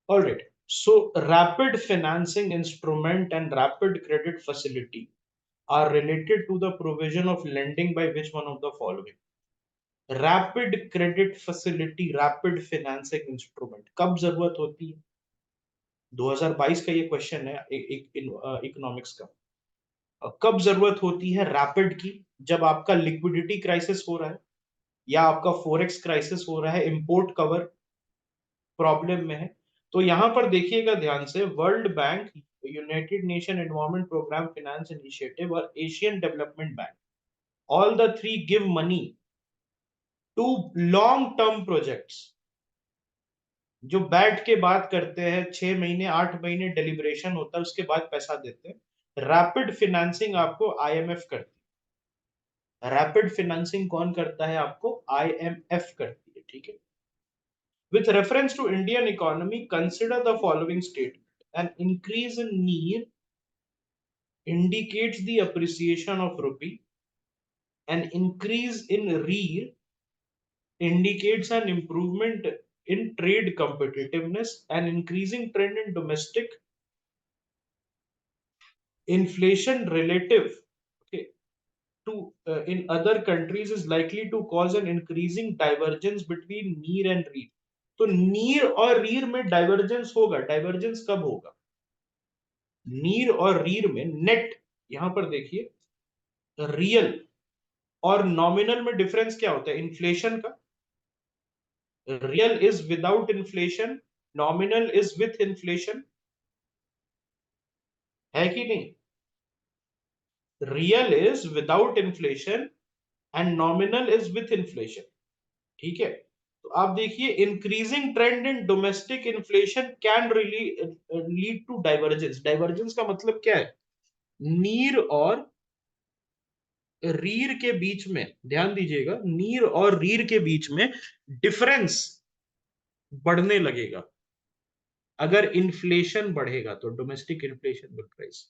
All right. So rapid financing instrument and rapid credit facility are related to the provision of lending by which one of the following? Rapid credit facility, rapid financing instrument कब जरूरत होती है? 2022 का ये question है economics का। कब जरूरत होती है रैपिड की? जब आपका लिक्विडिटी क्राइसिस हो रहा है, या आपका फोरेक्स क्राइसिस हो रहा है, इंपोर्ट कवर प्रॉब्लम में है। तो यहां पर देखिएगा ध्यान से, world bank, united nation environment programme finance initiative और Asian development bank, all the three give money to long term projects. जो बैठ के बात करते हैं, 6 महीने 8 महीने डेलिब्रेशन होता है, उसके बाद पैसा देते हैं। रैपिड फाइनेंसिंग आपको आईएमएफ करती है। रैपिड फाइनेंसिंग कौन करता है आपको? आईएमएफ करती है, ठीक है। With reference to Indian economy, consider the following statement. An increase in need indicates the appreciation of rupee. An increase in rear indicates an improvement in trade competitiveness. An increasing trend in domestic inflation relative, okay, to in other countries is likely to cause an increasing divergence between near and rear. तो नीर और रीर में divergence होगा। Divergence कब होगा? नीर और रीर में नेट, यहां पर देखिए, रियल और नॉमिनल में डिफरेंस क्या होता है? इन्फ्लेशन का। Real is without inflation, nominal is with inflation, है कि नहीं? Real is without inflation and nominal is with inflation, ठीक है। तो आप देखिए, increasing trend in domestic inflation can really lead to divergence. Divergence का मतलब क्या है? नीर और रीर के बीच में, ध्यान दीजिएगा, नीर और रीर के बीच में डिफरेंस बढ़ने लगेगा। अगर इन्फ्लेशन बढ़ेगा तो डोमेस्टिक इन्फ्लेशन विल राइज।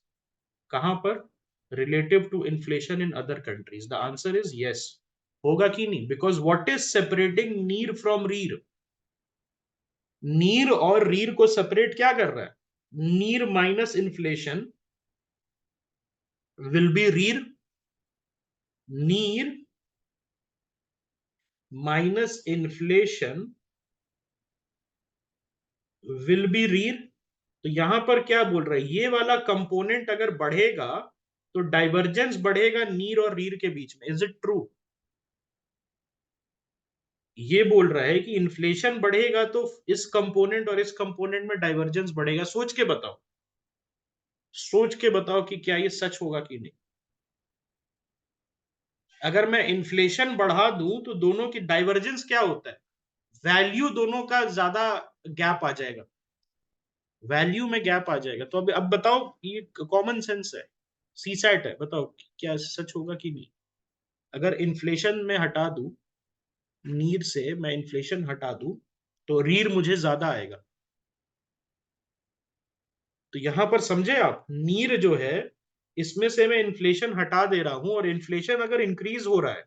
कहां पर? Relative to inflation in other countries. The answer is yes. होगा कि नहीं? Because what is separating NEER from REER? NEER और रीर को सेपरेट क्या कर रहा है? नीर माइनस इन्फ्लेशन विल बी रीर, नीर माइनस इन्फ्लेशन विल बी रीर। तो यहां पर क्या बोल रहा है? ये वाला कंपोनेंट अगर बढ़ेगा तो डाइवर्जेंस बढ़ेगा नीर और रीर के बीच में। Is it true? ये बोल रहा है कि इन्फ्लेशन बढ़ेगा तो इस कंपोनेंट और इस कंपोनेंट में डाइवर्जेंस बढ़ेगा। सोच के बताओ, सोच के बताओ कि क्या ये सच होगा कि नहीं। अगर मैं इन्फ्लेशन बढ़ा दूं तो दोनों की डाइवर्जेंस क्या होता है? वैल्यू दोनों का ज्यादा गैप आ जाएगा, वैल्यू में गैप आ जाएगा। तो अब बताओ, ये कॉमन सेंस है, सी सैट है, बताओ क्या सच होगा कि नहीं। अगर इन्फ्लेशन में हटा दूं, नीर से मैं इन्फ्लेशन हटा दूं, तो रीर मुझे ज्यादा आएगा। तो यहां पर समझे आप, नीर जो है, इसमें से मैं इन्फ्लेशन हटा दे रहा हूं, और इन्फ्लेशन अगर इंक्रीज हो रहा है,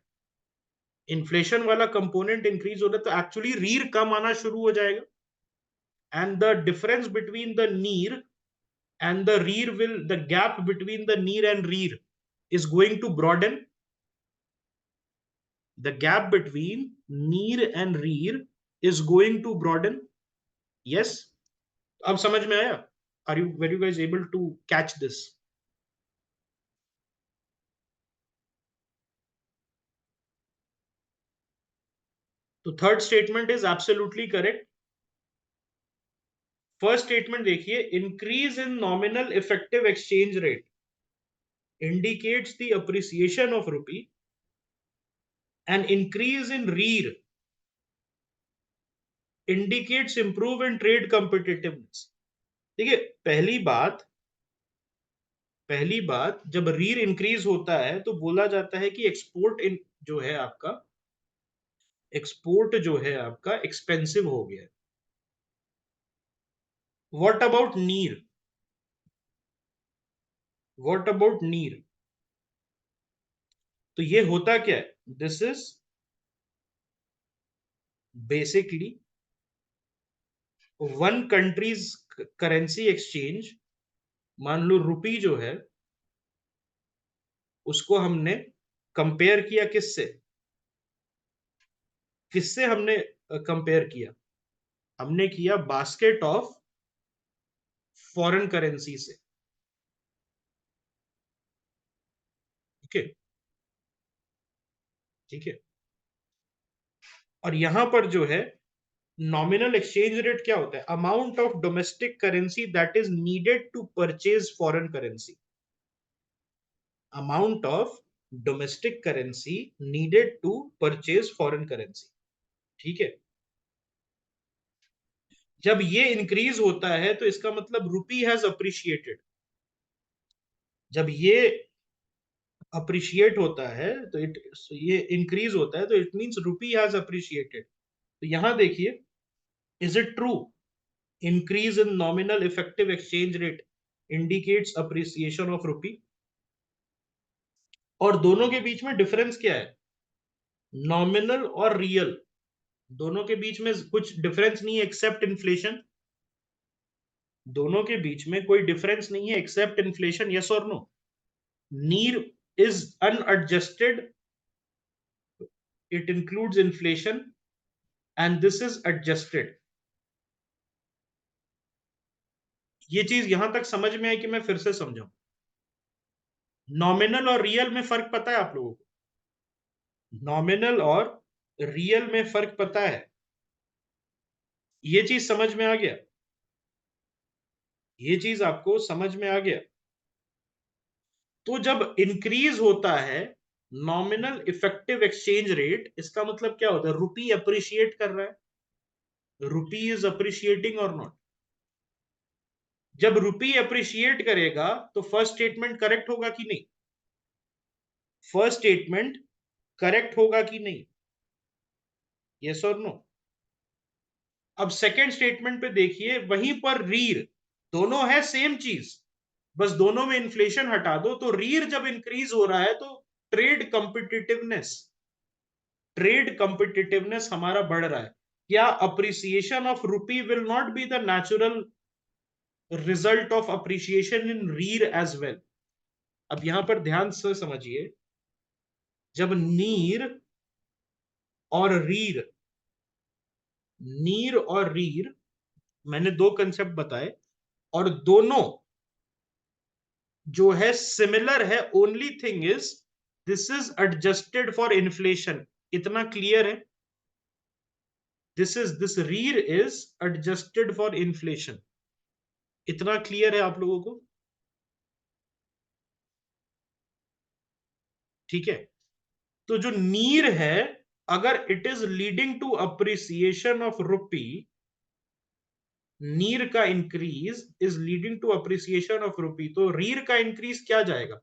इन्फ्लेशन वाला कंपोनेंट इंक्रीज हो रहा है, तो एक्चुअली रीर कम आना शुरू हो जाएगा। And the difference between the नीर and the rear will, the gap between the near and rear is going to broaden. The gap between near and rear is going to broaden. Yes. अब समझ में आया? Are you, were you guys able to catch this? तो third statement is absolutely correct. First statement देखिए, increase in nominal effective exchange rate indicates the appreciation of rupee, and increase in rear indicates improve in trade competitiveness। देखिए, पहली बात, जब रीर increase होता है तो बोला जाता है कि एक्सपोर्ट इन जो है आपका, एक्सपोर्ट जो है आपका एक्सपेंसिव हो गया है। व्हाट अबाउट नीर? व्हाट अबाउट नीर? तो ये होता क्या है? This is basically one countries currency exchange, मान लो रुपी जो है उसको हमने कंपेयर किया किससे, किससे हमने कंपेयर किया, हमने किया बास्केट ऑफ फॉरेन करेंसी से। ठीक है, ठीक है। और यहां पर जो है नॉमिनल एक्सचेंज रेट क्या होता है, amount of domestic currency that is needed to purchase foreign currency, amount of domestic currency needed to purchase foreign currency. ठीक है, जब ये इंक्रीज होता है तो इसका मतलब रुपी हैज अप्रिशिएटेड, जब ये अप्रिशिएट होता है तो ये इंक्रीज होता है तो it means rupee has appreciated. तो यहां देखिए, is it true, increase in nominal effective exchange rate indicates appreciation of rupee। और दोनों के बीच में डिफरेंस क्या है, नॉमिनल और रियल, दोनों के बीच में कुछ डिफरेंस नहीं है एक्सेप्ट इन्फ्लेशन, दोनों के बीच में कोई डिफरेंस नहीं है एक्सेप्ट इन्फ्लेशन, यस और नो। नीर is unadjusted, it includes inflation and this is adjusted. ये चीज यहां तक समझ में आई कि मैं फिर से समझाऊं, नॉमिनल और रियल में फर्क पता है आप लोगों को, नॉमिनल और रियल में फर्क पता है, ये चीज समझ में आ गया, ये चीज आपको समझ में आ गया। तो जब इंक्रीज होता है नॉमिनल इफेक्टिव एक्सचेंज रेट, इसका मतलब क्या होता है, रुपी अप्रिशिएट कर रहा है, रुपी इज अप्रिशिएटिंग और नॉट। जब रुपी अप्रिशिएट करेगा तो फर्स्ट स्टेटमेंट करेक्ट होगा कि नहीं, फर्स्ट स्टेटमेंट करेक्ट होगा कि नहीं, यस और नो। अब सेकेंड स्टेटमेंट पे देखिए, वहीं पर रीर, दोनों है सेम चीज, बस दोनों में इन्फ्लेशन हटा दो, तो रीर जब इंक्रीज हो रहा है तो ट्रेड कंपिटिटिवनेस, ट्रेड कंपिटिटिवनेस हमारा बढ़ रहा है। क्या appreciation of rupee will not be the natural result of appreciation in REER as well. अब यहां पर ध्यान से समझिए, जब नीर और रीर, नीर और रीर, मैंने दो कंसेप्ट बताए, और दोनों जो है सिमिलर है, only thing is this is adjusted for inflation, इतना क्लियर है, this REER is adjusted for inflation, इतना क्लियर है आप लोगों को। ठीक है, तो जो नीर है, अगर it is leading to appreciation of rupee, NEER का increase is leading to appreciation of rupee, तो रीर का इंक्रीज क्या जाएगा,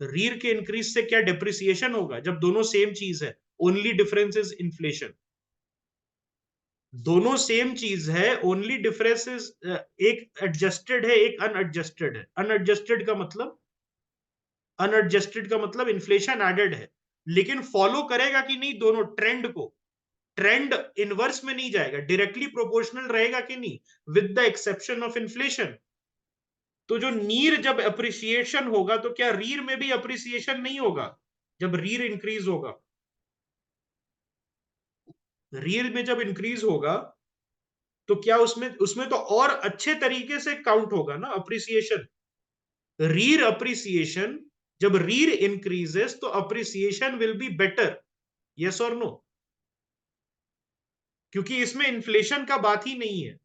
रीर के इंक्रीज से क्या डिप्रिसिएशन होगा, जब दोनों सेम चीज है, ओनली डिफरेंस इज इन्फ्लेशन, दोनों सेम चीज है, ओनली डिफरेंस इज एक एडजस्टेड है एक अनएडजस्टेड है, अनएडजस्टेड का मतलब, अनएडजस्टेड का मतलब इन्फ्लेशन एडेड है, लेकिन फॉलो करेगा कि नहीं दोनों ट्रेंड को, ट्रेंड इनवर्स में नहीं जाएगा, डायरेक्टली प्रोपोर्शनल रहेगा कि नहीं, with the exception of inflation. तो जो नीर जब अप्रिसिएशन होगा तो क्या रीर में भी अप्रिसिएशन नहीं होगा, जब रीर इंक्रीज होगा, रीर में जब इंक्रीज होगा तो क्या उसमें उसमें तो और अच्छे तरीके से काउंट होगा ना अप्रिसिएशन, रीर अप्रिसिएशन, जब रीर इंक्रीजेस तो appreciation will be better, yes और नो, क्योंकि इसमें इन्फ्लेशन का बात ही नहीं है।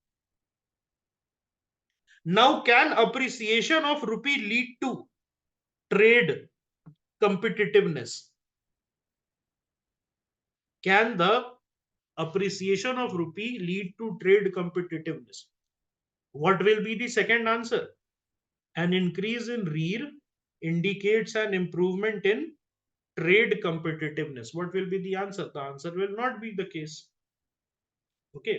Now can appreciation of rupee lead to trade competitiveness, can the appreciation of rupee lead to trade competitiveness, what will be the second answer, an increase in rear indicates an improvement in trade competitiveness, what will be the answer, the answer will not be the case। okay,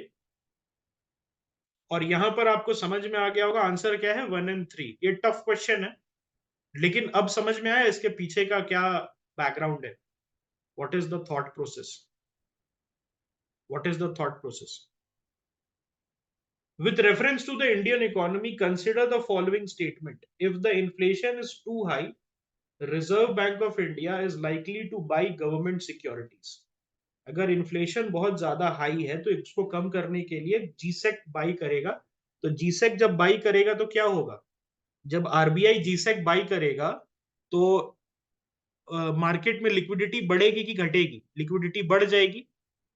और यहां पर आपको समझ में आ गया होगा answer क्या है, 1 and 3, ये टफ क्वेश्चन है, लेकिन अब समझ में आया इसके पीछे का क्या बैकग्राउंड है, what is the thought process, what is the thought process. With reference to the Indian economy, consider the following statement. If the inflation is too high, Reserve Bank of India is likely to buy government securities. अगर inflation बहुत ज्यादा high है तो इसको कम करने के लिए G-sec by करेगा। तो जीसेक जब बाई करेगा तो क्या होगा? जब आरबीआई जीसेक बाई करेगा तो मार्केट में लिक्विडिटी बढ़ेगी कि घटेगी? लिक्विडिटी बढ़ जाएगी।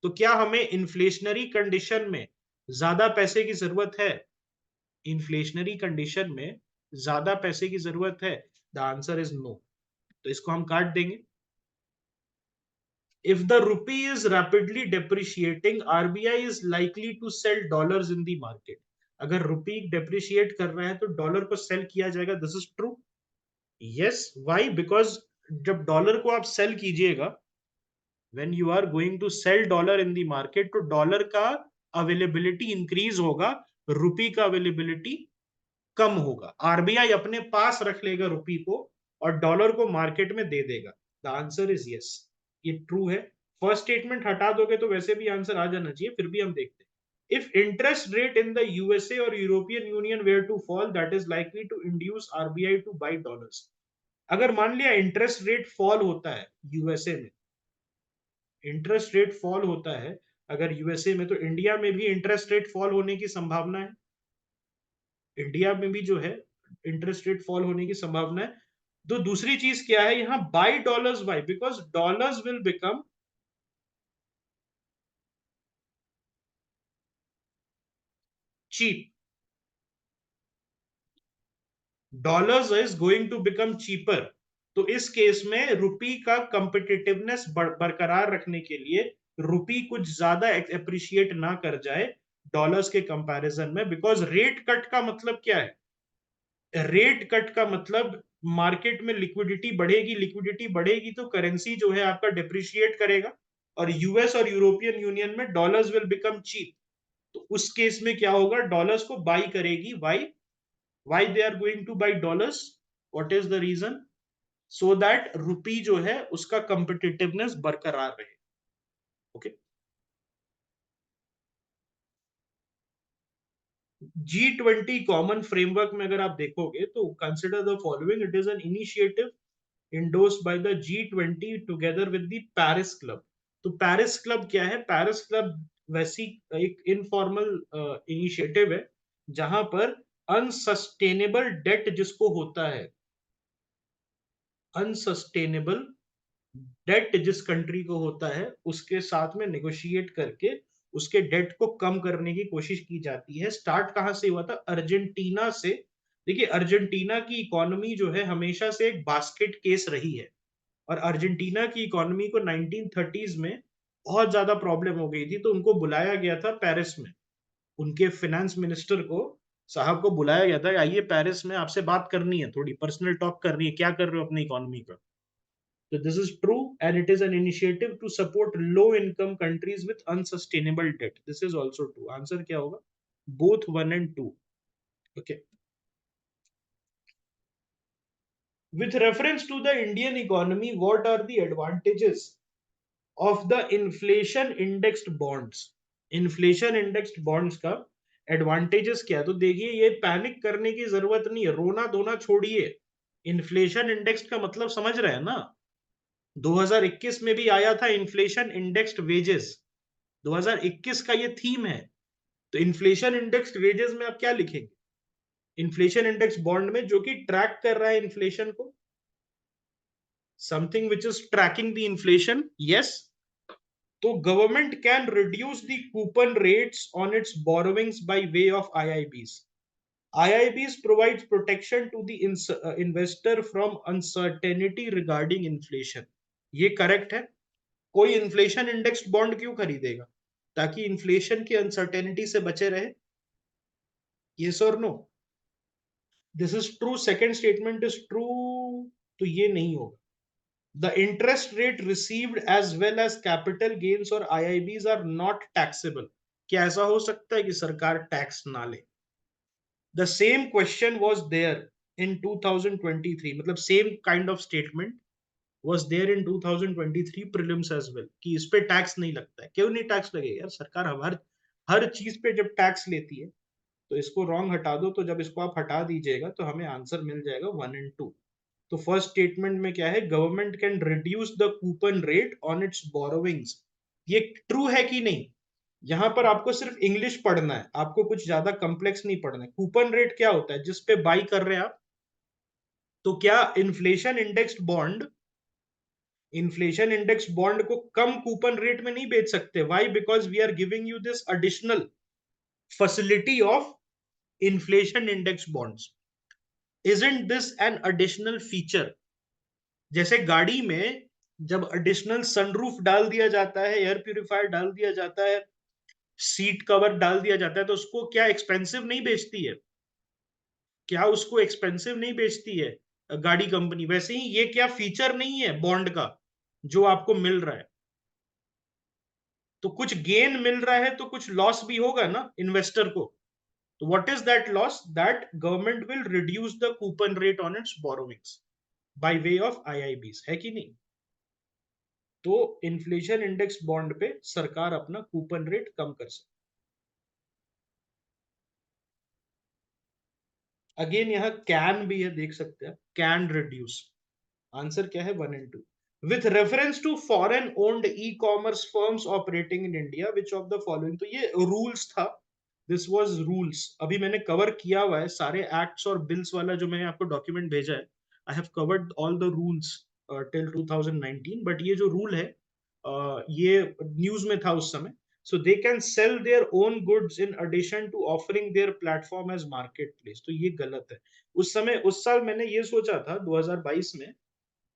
तो क्या हमें इन्फ्लेशनरी कंडीशन में ज्यादा पैसे की जरूरत है? इन्फ्लेशनरी कंडीशन में ज्यादा पैसे की जरूरत है? The answer is no. तो इसको हम काट देंगे। If the rupee is rapidly depreciating, RBI is likely to sell dollars in the market. अगर रुपी डेप्रिशिएट कर रहा है तो डॉलर को सेल किया जाएगा। This is true. Yes, why? Because जब डॉलर को आप सेल कीजिएगा, when you are going to sell dollar in the market, तो डॉलर का अवेलेबिलिटी इंक्रीज होगा, रुपी का अवेलेबिलिटी कम होगा। आरबीआई अपने पास रख लेगा रुपी को और डॉलर को मार्केट में दे देगा। द आंसर इज यस, ये ट्रू है। फर्स्ट स्टेटमेंट हटा दोगे तो वैसे भी आंसर आ जाना चाहिए, फिर भी हम देखते हैं। If interest rate in the USA और European union were to fall, that is likely to induce RBI to buy dollars. अगर मान लिया इंटरेस्ट रेट फॉल होता है यूएसए में, इंटरेस्ट रेट फॉल होता है अगर यूएसए में, तो इंडिया में भी इंटरेस्ट रेट फॉल होने की संभावना है। इंडिया में भी जो है इंटरेस्ट रेट फॉल होने की संभावना है। तो दूसरी चीज क्या है यहां? Buy dollars. Buy because dollars will become cheap. Dollars is going to become cheaper. तो इस केस में रुपी का कंपिटिटिवनेस बरकरार रखने के लिए रुपी कुछ ज्यादा एप्रिशिएट ना कर जाए डॉलर्स के कंपैरिजन में। बिकॉज रेट कट का मतलब क्या है? रेट कट का मतलब मार्केट में लिक्विडिटी बढ़ेगी। लिक्विडिटी बढ़ेगी तो करेंसी जो है आपका डिप्रिशिएट करेगा और यूएस और यूरोपियन यूनियन में डॉलर्स विल बिकम चीप। तो उस केस में क्या होगा? डॉलर्स को बाई करेगी। Why they are going to buy dollars? What is the reason? So that rupee जो है उसका कंपिटिटिवनेस बरकरार रहे। ओके। G20 कॉमन फ्रेमवर्क में अगर आप देखोगे तो consider the following. It is an initiative endorsed by the G20 together with the Paris Club। तो पेरिस क्लब क्या है? पेरिस क्लब वैसी एक इनफॉर्मल इनिशिएटिव है जहां पर अनसस्टेनेबल डेट जिसको होता है, अनसस्टेनेबल डेट जिस कंट्री को होता है उसके साथ में नेगोशिएट करके उसके डेट को कम करने की कोशिश की जाती है। स्टार्ट कहां से हुआ था? अर्जेंटीना से। देखिए अर्जेंटीना की इकोनॉमी जो है हमेशा से एक बास्केट केस रही है और अर्जेंटीना की इकोनॉमी को 1930s में बहुत ज्यादा प्रॉब्लम हो गई थी, तो उनको बुलाया गया था पेरिस में। उनके फाइनेंस मिनिस्टर को साहब को बुलाया गया था, आइए पेरिस में आपसे बात करनी है, थोड़ी पर्सनल टॉक करनी है, क्या कर रहे हो अपनी इकोनॉमी का। तो this is true and it is an initiative to support low income countries with unsustainable debt. This is also true. Answer क्या होगा? Both 1 and 2। Okay. With reference to the Indian economy, what are the advantages of the inflation indexed bonds? Inflation indexed bonds का advantages क्या है? तो देखिए ये panic करने की जरूरत नहीं है, रोना धोना छोड़िए। इन्फ्लेशन इंडेक्स्ड का मतलब समझ रहे हैं ना? 2021 में भी आया था इन्फ्लेशन इंडेक्स्ड वेजेस। 2021 का ये थीम है। तो इन्फ्लेशन इंडेक्स्ड वेजेस में आप क्या लिखेंगे? इन्फ्लेशन इंडेक्स बॉन्ड में जो कि ट्रैक कर रहा है इन्फ्लेशन को, something which is tracking the inflation. Yes. तो government can reduce the coupon rates on its borrowings by way of IIBs. IIBs provides protection to the investor from uncertainty regarding inflation. ये correct है। कोई inflation index bond क्यों खरीदेगा? ताकि inflation की uncertainty से बचे रहे। यस और no? This is true. Second statement is true. तो ये नहीं होगा। The interest rate received as well as capital gains और IIBs are not taxable। क्या ऐसा हो सकता है कि सरकार टैक्स ना ले? The same question was there in 2023, मतलब same kind of statement was there in 2023 prelims as well कि इस पे टैक्स नहीं लगता है। क्यों नहीं टैक्स लगेगा यार? सरकार हर हर चीज पे जब टैक्स लेती है तो इसको रॉन्ग हटा दो, तो जब इसको आप हटा दीजिएगा तो हमें आंसर मिल जाएगा 1 and 2। तो फर्स्ट स्टेटमेंट में क्या है, government can reduce the coupon rate on its borrowings, ये ट्रू है कि नहीं? यहां पर आपको सिर्फ इंग्लिश पढ़ना है, आपको कुछ ज्यादा कॉम्प्लेक्स नहीं पढ़ना है। कूपन रेट क्या होता है, जिस पे बाई कर रहे हैं आप, तो क्या inflation indexed bond, inflation index bond को कम कूपन रेट में नहीं बेच सकते। Why? Because we are giving you this additional facility of inflation index bonds. Isn't this an additional feature? जैसे गाड़ी में जब एडिशनल सनरूफ डाल दिया जाता है, एयर प्यूरिफायर डाल दिया जाता है, सीट कवर डाल दिया जाता है, तो उसको क्या एक्सपेंसिव नहीं बेचती है? क्या उसको एक्सपेंसिव नहीं बेचती है गाड़ी कंपनी? वैसे ही ये क्या फीचर नहीं है बॉन्ड का जो आपको मिल रहा है? तो कुछ गेन मिल रहा है तो कुछ लॉस भी होगा ना इन्वेस्टर को। तो what is that loss? That government will reduce the coupon rate on its borrowings by way of IIBs, है कि नहीं? तो इन्फ्लेशन इंडेक्स बॉन्ड पे सरकार अपना कूपन रेट कम कर सकती। अगेन यहाँ कैन भी है, देख सकते हैं, कैन रिड्यूस। आंसर क्या है? 1 and 2। With reference to foreign owned e commerce firms operating in India, which of the following? तो ये रूल्स था, दिस वाज रूल्स। अभी मैंने कवर किया हुआ है सारे एक्ट्स और बिल्स वाला जो मैंने आपको डॉक्यूमेंट भेजा है। I have covered all the rules till 2019, but ये जो रूल है ये न्यूज में था उस समय। So they can sell their own goods in addition to offering their platform as market place. तो ये गलत है। उस समय, उस साल मैंने ये सोचा था 2022 में,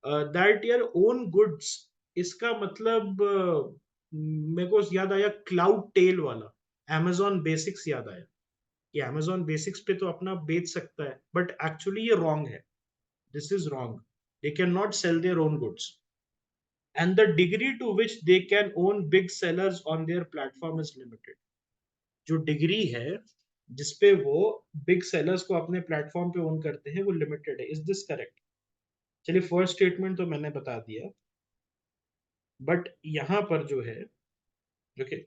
दैट योर ओन गुड्स, इसका मतलब मेरे को याद आया क्लाउड टेल वाला, amazon बेसिक्स याद आया कि amazon बेसिक्स पे तो अपना बेच सकता है, बट एक्चुअली ये रॉन्ग है। This is wrong. They cannot sell their own goods, and the degree to which they can own big sellers on their platform is limited. जो डिग्री है जिसपे वो बिग सेलर्स को अपने platform पे own करते हैं, वो लिमिटेड है। Is this correct? चलिए, फर्स्ट स्टेटमेंट तो मैंने बता दिया, बट यहां पर जो है, ओके,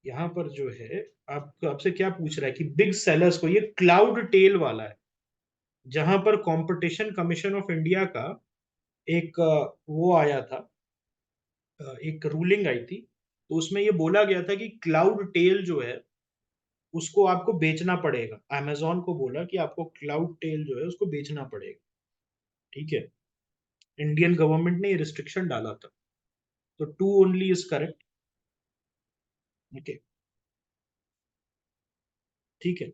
यहाँ पर जो है, आप आपसे क्या पूछ रहा है कि बिग सेलर्स को, ये क्लाउड टेल वाला है, जहां पर कंपटीशन कमीशन ऑफ इंडिया का एक वो आया था, एक रूलिंग आई थी। तो उसमें ये बोला गया था कि क्लाउड टेल जो है उसको आपको बेचना पड़ेगा। अमेजोन को बोला कि आपको क्लाउड टेल जो है उसको बेचना पड़ेगा। ठीक है, इंडियन गवर्नमेंट ने ये रिस्ट्रिक्शन डाला था। तो 2 ओनली इज करेक्ट। ओके, ठीक है।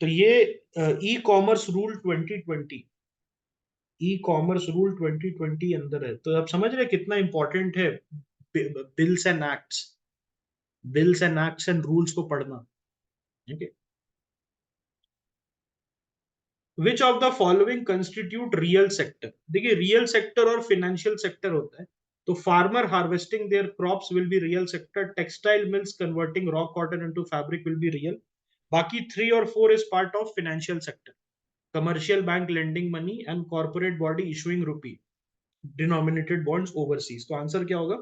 तो ये e commerce rule 2020, e commerce rule 2020 अंदर है। तो आप समझ रहे हैं कितना इंपॉर्टेंट है bills and acts, bills and acts and rules को पढ़ना। ठीक है। विच of the following constitute real sector? देखिए, रियल सेक्टर और फाइनेंशियल सेक्टर होता है। तो farmer harvesting there crops will be real sector, textile mills converting raw cotton into fabric will be real. बाकी 3 और 4 is part of financial sector, commercial bank lending money and corporate body issuing rupee denominated bonds overseas। तो answer क्या होगा?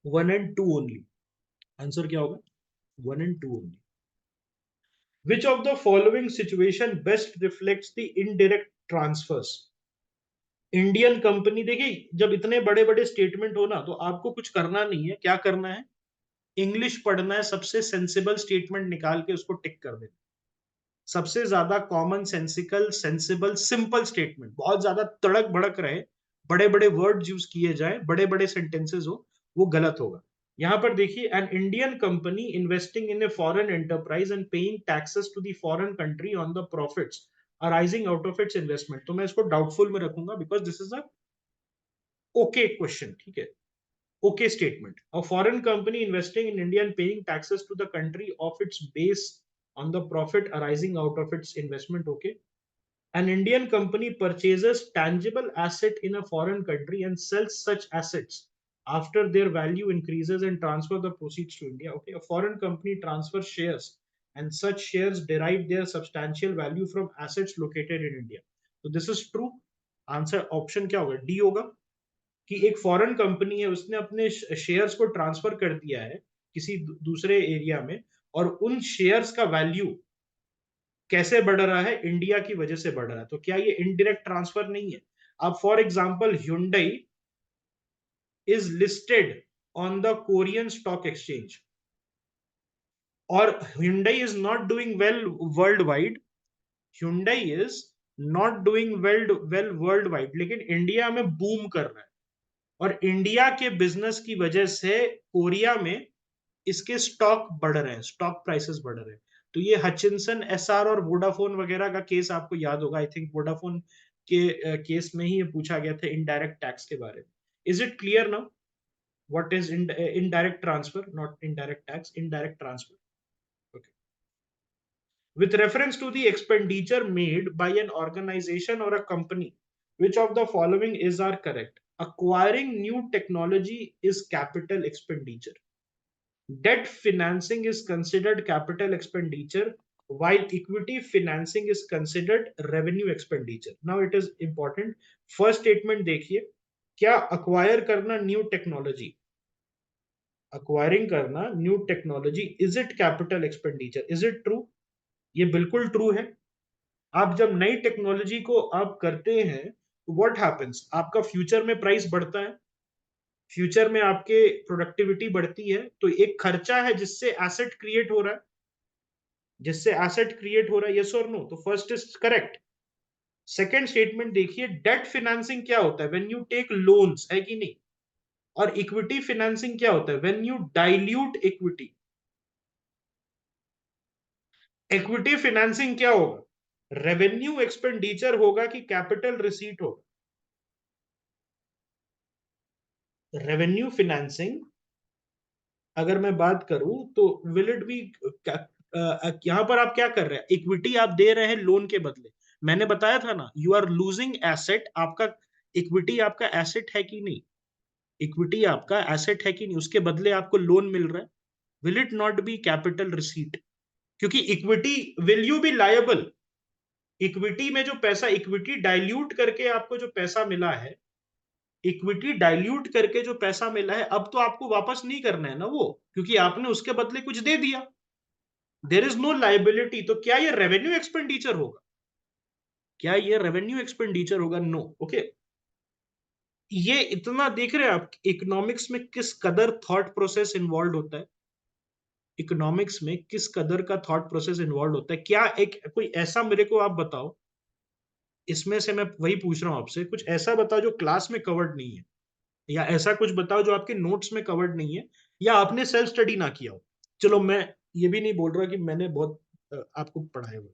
1 and 2 only. Answer क्या होगा? 1 and 2 only. Which of the following situation best reflects the indirect transfers? Indian company, देखिए जब इतने बड़े बड़े स्टेटमेंट हो ना, तो आपको कुछ करना नहीं है। क्या करना है? इंग्लिश पढ़ना है, सबसे सेंसिबल स्टेटमेंट निकाल के उसको टिक कर देना। सबसे ज्यादा common sensical sensible simple statement, बहुत ज्यादा तड़क भड़क रहे, बड़े बड़े वर्ड यूज किए जाए, बड़े बड़े सेंटेंसेस हो, वो गलत होगा। यहां पर देखिए, an Indian company investing in a foreign enterprise and paying taxes to the foreign country on the profits arising out of its investment. तो मैं इसको डाउटफुल में रखूंगा, because this is a okay question. ठीक है, okay statement. A foreign company investing in India and paying taxes to the country of its base on the profit arising out of its investment. Okay. An Indian company purchases tangible asset in a foreign country and sells such assets after their value increases and transfer the proceeds to India. Okay. A foreign company transfers shares and such shares derive their substantial value from assets located in India. So this is true. Answer option क्या होगा? D होगा कि एक foreign company है, उसने अपने shares को transfer कर दिया है किसी दूसरे एरिया में, और उन शेयर्स का वैल्यू कैसे बढ़ रहा है? इंडिया की वजह से बढ़ रहा है। तो क्या ये इनडायरेक्ट ट्रांसफर नहीं है? अब for example Hyundai is listed on the Korean stock exchange, or Hyundai is not doing well worldwide. Hyundai is not doing well worldwide, लेकिन इंडिया में बूम कर रहा है, और इंडिया के बिजनेस की वजह से कोरिया में इसके स्टॉक बढ़ रहे हैं, स्टॉक प्राइसेस बढ़ रहे हैं। तो ये हचिंसन एसआर और वोडाफोन वगैरह का केस आपको याद होगा, आई थिंक वोडाफोन के केस में ही ये पूछा गया था इनडायरेक्ट टैक्स के बारे में। Is it clear now? What is indirect transfer? Not indirect tax, indirect transfer. Okay. With reference to the expenditure made by an organization or a company, which of the following is are correct? Acquiring new technology is capital expenditure. Debt financing is considered capital expenditure, while equity financing is considered revenue expenditure. Now it is important. First statement देखिए, क्या acquire करना new technology, acquiring करना new technology, is it capital expenditure? Is it true? ये बिल्कुल true है। आप जब नई टेक्नोलॉजी को आप करते हैं तो व्हाट हैपेंस, आपका फ्यूचर में प्राइस बढ़ता है, फ्यूचर में आपके प्रोडक्टिविटी बढ़ती है, तो एक खर्चा है जिससे एसेट क्रिएट हो रहा है, जिससे एसेट क्रिएट हो रहा है। यस और नो? तो first is correct. Second statement देखिए, डेट फाइनेंसिंग क्या होता है? व्हेन यू टेक लोन्स, है कि नहीं? और इक्विटी फाइनेंसिंग क्या होता है? When you dilute equity. Equity financing क्या होगा? रेवेन्यू एक्सपेंडिचर होगा कि कैपिटल रिसीट होगा? रेवेन्यू फाइनेंसिंग अगर मैं बात करूं तो विल इट बी, यहां पर आप क्या कर रहे हैं? इक्विटी आप दे रहे हैं लोन के बदले। मैंने बताया था ना, यू आर लूजिंग एसेट। आपका इक्विटी आपका एसेट है कि नहीं? इक्विटी आपका एसेट है कि नहीं? उसके बदले आपको लोन मिल रहा है। Will it not be capital receipt? क्योंकि equity, will you be liable? Equity में जो पैसा, इक्विटी डाइल्यूट करके आपको जो पैसा मिला है, इक्विटी डाइल्यूट करके जो पैसा मिला है, अब तो आपको वापस नहीं करना है ना वो, क्योंकि आपने उसके बदले कुछ दे दिया। There is no liability. तो क्या ये रेवेन्यू एक्सपेंडिचर होगा? क्या ये रेवेन्यू एक्सपेंडिचर होगा? नो। ओके। ये इतना देख रहे हैं आप इकोनॉमिक्स में किस कदर थॉट प्रोसेस इन्वॉल्व होता है, इकोनॉमिक्स में किस कदर का थॉट प्रोसेस इन्वॉल्व होता है। क्या एक कोई ऐसा मेरे को आप बताओ, इसमें से मैं वही पूछ रहा हूं आपसे, कुछ ऐसा बताओ जो क्लास में कवर्ड नहीं है, या ऐसा कुछ बताओ जो आपके नोट्स में कवर्ड नहीं है, या आपने सेल्फ स्टडी ना किया हो। चलो, मैं ये भी नहीं बोल रहा कि मैंने बहुत आपको पढ़ाया हुआ,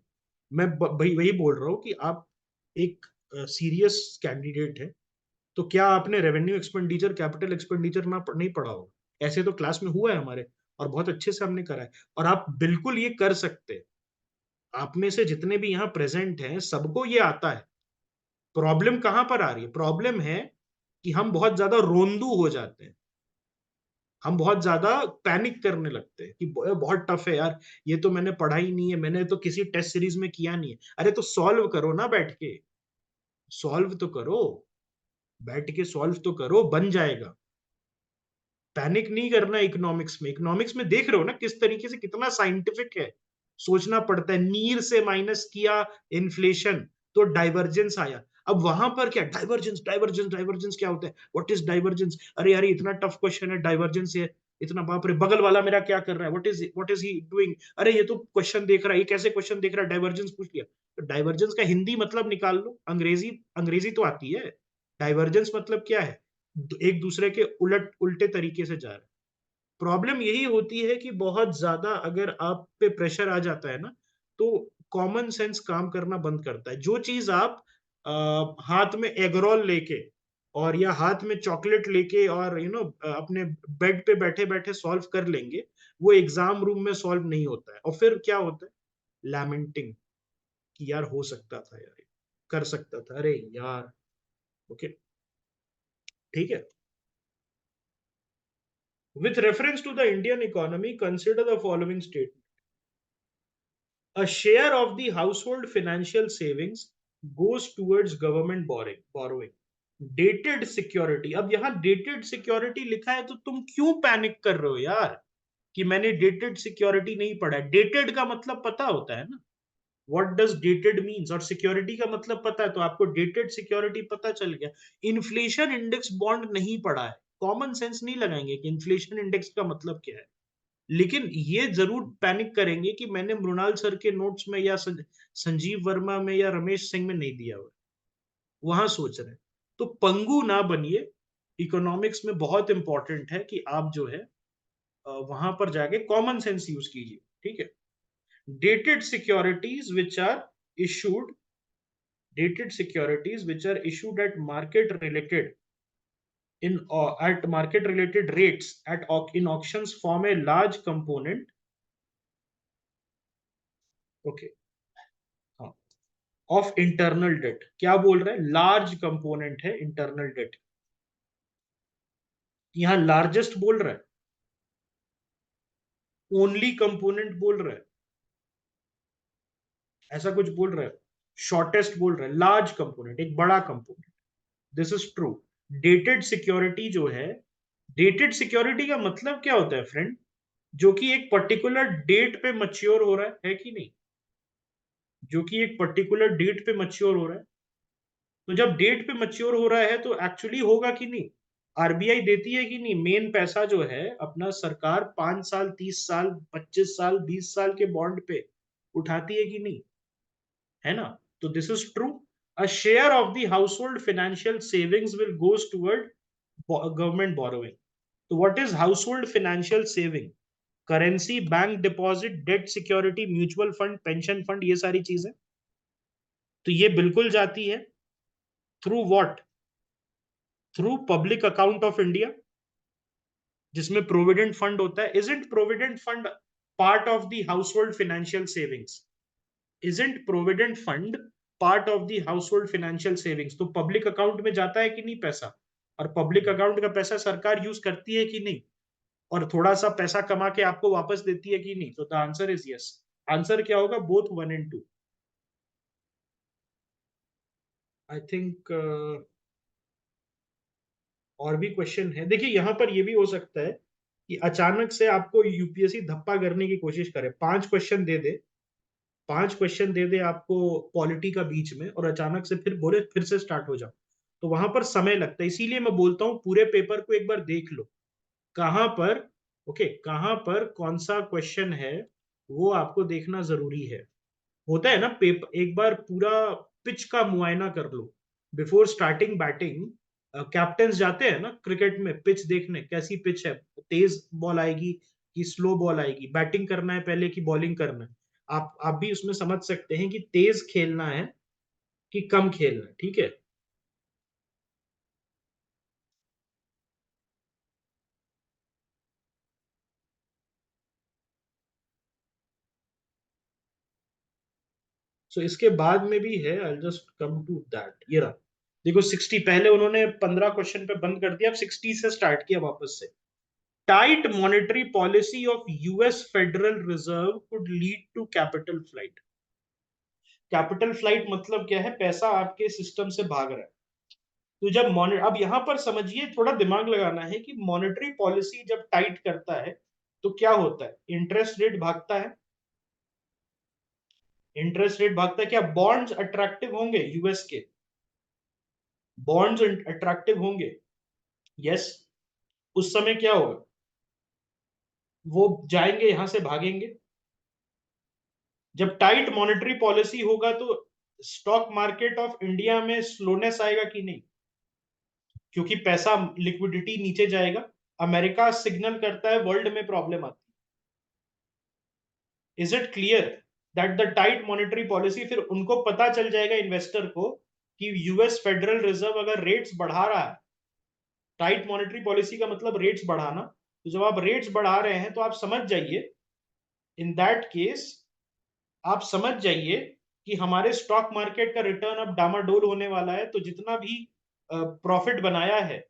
मैं वही वही बोल रहा हूँ कि आप एक सीरियस कैंडिडेट है, तो क्या आपने रेवेन्यू एक्सपेंडिचर, कैपिटल एक्सपेंडिचर ना नहीं पढ़ा होगा? ऐसे तो क्लास में हुआ है हमारे, और बहुत अच्छे से हमने करा है, और आप बिल्कुल ये कर सकते हैं। आप में से जितने भी यहाँ प्रेजेंट हैं सबको ये आता है। प्रॉब्लम कहां पर आ रही है? प्रॉब्लम है कि हम बहुत ज्यादा रोंदू हो जाते हैं, हम बहुत ज्यादा पैनिक करने लगते हैं कि बहुत टफ है यार, ये तो मैंने पढ़ा ही नहीं है, मैंने तो किसी टेस्ट सीरीज में किया नहीं है। अरे तो सॉल्व करो ना बैठ के, सॉल्व तो करो, बैठ के सॉल्व तो करो, बन जाएगा। पैनिक नहीं करना इकोनॉमिक्स में। इकोनॉमिक्स में देख रहे हो ना किस तरीके से, कितना साइंटिफिक है, सोचना पड़ता है। नीर से माइनस किया इन्फ्लेशन, तो डाइवर्जेंस आया। अब वहां पर क्या, डाइवर्जेंस डाइवर्जेंस डाइवर्जेंस क्या होता है? What is divergence? अरे यार इतना टफ क्वेश्चन है, डाइवर्जेंस है इतना, बाप रे, बगल वाला मेरा क्या कर रहा है, व्हाट इज ही डूइंग? अरे ये तो क्वेश्चन देख रहा है, ये कैसे क्वेश्चन देख रहा है, डाइवर्जेंस पूछ लिया। तो डाइवर्जेंस का हिंदी मतलब निकाल लो, अंग्रेजी, अंग्रेजी तो आती है। डाइवर्जेंस मतलब क्या है? एक दूसरे के उलट उल्टे तरीके से जा रहे हैं। प्रॉब्लम यही होती है कि बहुत ज्यादा अगर आप पे प्रेशर आ जाता है ना, तो कॉमन सेंस काम करना बंद करता है। जो चीज आप हाथ में एगरोल लेके, और या हाथ में चॉकलेट लेके, और अपने बेड पे बैठे बैठे सॉल्व कर लेंगे, वो एग्जाम रूम में सॉल्व नहीं होता है। और फिर क्या होता है? लैमेंटिंग, कि यार हो सकता था, यार कर सकता था, अरे यार। ओके, ठीक है। With reference to the Indian economy, consider the following statement. A share of the household financial savings goes towards government borrowing. Dated security. अब यहां dated security लिखा है, तो तुम क्यों पैनिक कर रहे हो यार कि मैंने dated security नहीं पढ़ा? dated का मतलब पता होता है ना, व्हाट डज डेटेड मीन्स, और सिक्योरिटी का मतलब पता है तो आपको डेटेड सिक्योरिटी पता चल गया। इन्फ्लेशन इंडेक्स बॉन्ड नहीं पढ़ा है, कॉमन सेंस नहीं लगाएंगे कि इन्फ्लेशन इंडेक्स का मतलब क्या है, लेकिन ये जरूर पैनिक करेंगे कि मैंने मृणाल सर के नोट्स में या संजीव वर्मा में या रमेश सिंह में नहीं दिया हुआ, वहां सोच रहे हैं। तो पंगु ना बनिए, इकोनॉमिक्स में बहुत इंपॉर्टेंट है कि आप जो है वहां पर जाके कॉमन सेंस यूज कीजिए, ठीक है। dated securities which are issued dated securities which are issued at market related in at market related rates at in auctions form a large component, okay, हाँ, of internal debt। क्या बोल रहे हैं, large component है internal debt, यहां largest बोल रहा है, ओनली कंपोनेंट बोल रहा है, ऐसा कुछ बोल रहा है, शॉर्टेस्ट बोल रहा है, लार्ज कंपोनेंट एक बड़ा component, this is true. Dated security जो है, डेटेड सिक्योरिटी का मतलब क्या होता है फ्रेंड, जो कि एक पर्टिकुलर डेट पे मच्योर हो रहा है कि नहीं, जो कि एक पर्टिकुलर डेट पे मच्योर हो रहा है। तो जब डेट पे मच्योर हो रहा है तो एक्चुअली होगा कि नहीं, आरबीआई देती है कि नहीं मेन पैसा जो है अपना, सरकार 5 साल 30 साल 25 साल 20 साल के बॉन्ड पे उठाती है कि नहीं, है ना। तो this is true, a share of the household financial savings will goes toward government borrowing. तो what is household financial saving, currency, bank deposit, debt security, mutual fund, pension fund, ये सारी चीजें, तो ये बिल्कुल जाती है through what, through public account of India, जिसमें प्रोविडेंट फंड होता है। Isn't provident fund part of the household financial savings, isn't provident fund part of the household financial savings, तो पब्लिक अकाउंट में जाता है कि नहीं पैसा, और पब्लिक अकाउंट का पैसा सरकार यूज करती है कि नहीं, और थोड़ा सा पैसा कमा के आपको वापस देती है कि नहीं, तो the answer is yes. Answer क्या होगा, बोथ 1 and 2। आई थिंक और भी क्वेश्चन है, देखिए यहाँ पर ये भी हो सकता है कि अचानक से आपको यूपीएससी धप्पा करने की कोशिश करे, 5 क्वेश्चन दे दे, 5 क्वेश्चन दे दे आपको पॉलिटी का बीच में, और अचानक से फिर बोले फिर से स्टार्ट हो जाओ, तो वहां पर समय लगता है। इसीलिए मैं बोलता हूँ पूरे पेपर को एक बार देख लो, कहां पर, ओके, कहां पर कौन सा क्वेश्चन है, वो आपको देखना जरूरी है। होता है ना पेपर, एक बार पूरा पिच का मुआयना कर लो बिफोर स्टार्टिंग बैटिंग। कैप्टन जाते हैं ना क्रिकेट में पिच देखने, कैसी पिच है, तेज बॉल आएगी कि स्लो बॉल आएगी, बैटिंग करना है पहले कि बॉलिंग करना है। आप भी उसमें समझ सकते हैं कि तेज खेलना है कि कम खेलना है, ठीक है। सो इसके बाद में भी है, I just come to that, ये रहा। देखो 60, पहले उन्होंने 15 क्वेश्चन पे बंद कर दिया, अब 60 से स्टार्ट किया वापस से। Tight monetary policy of US Federal Reserve could lead to capital flight. Capital flight मतलब क्या है, पैसा आपके सिस्टम से भाग रहा है। तो जब अब यहां पर समझिए, थोड़ा दिमाग लगाना है कि मॉनेटरी पॉलिसी जब टाइट करता है तो क्या होता है, इंटरेस्ट रेट भागता है, इंटरेस्ट रेट भागता है, क्या बॉन्ड्स अट्रैक्टिव होंगे यूएस के, बॉन्ड्स अट्रैक्टिव होंगे, यस। उस समय क्या होगा, वो जाएंगे यहां से भागेंगे। जब टाइट मॉनेटरी पॉलिसी होगा तो स्टॉक मार्केट ऑफ इंडिया में स्लोनेस आएगा कि नहीं, क्योंकि पैसा, लिक्विडिटी नीचे जाएगा। अमेरिका सिग्नल करता है वर्ल्ड में प्रॉब्लम आती है। Is it clear that the tight monetary policy, फिर उनको पता चल जाएगा इन्वेस्टर को कि यूएस फेडरल रिजर्व अगर रेट्स बढ़ा रहा है, टाइट मॉनेटरी पॉलिसी का मतलब रेट्स बढ़ाना, तो जब आप रेट्स बढ़ा रहे हैं तो आप समझ जाइए, इन दैट केस आप समझ जाइए कि हमारे स्टॉक मार्केट का रिटर्न अब डामाडोल होने वाला है, तो जितना भी प्रॉफिट बनाया है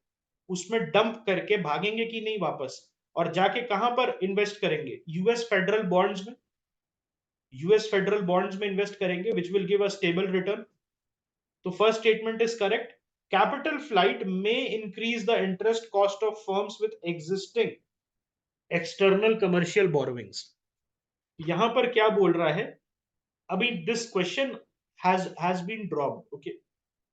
उसमें डंप करके भागेंगे कि नहीं वापस, और जाके कहां पर इन्वेस्ट करेंगे, यूएस फेडरल बॉन्ड्स में, यूएस फेडरल बॉन्ड्स में इन्वेस्ट करेंगे which will give a stable return. तो first statement is correct, capital flight में increase the interest cost of firms with existing external commercial borrowings. यहां पर क्या बोल रहा है, अभी this question has been dropped, okay,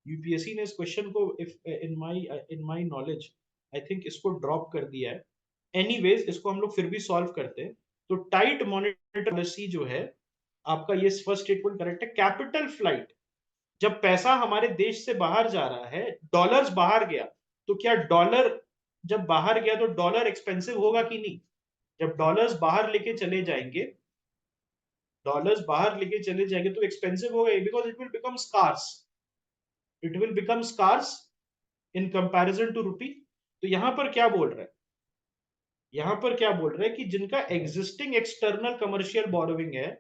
UPSC ने इस क्वेश्चन को, if in my knowledge, I think इसको ड्रॉप कर दिया है। एनीवेज इसको हम लोग फिर भी सॉल्व करते हैं। तो टाइट मॉनेटरी पॉलिसी जो है आपका, ये फर्स्ट स्टेटमेंट करेक्ट है। कैपिटल फ्लाइट, जब पैसा हमारे देश से बाहर जा रहा है, डॉलर्स बाहर गया, तो क्या डॉलर जब बाहर गया तो डॉलर एक्सपेंसिव होगा कि नहीं? जब डॉलर्स बाहर लेके चले जाएंगे, डॉलर्स बाहर लेके चले जाएंगे तो एक्सपेंसिव होगा, because it will become scarce, it will become scarce in comparison to rupee. तो यहां पर क्या बोल रहा है, यहां पर क्या बोल रहा है कि जिनका एग्जिस्टिंग एक्सटर्नल कमर्शियल बोरोविंग है,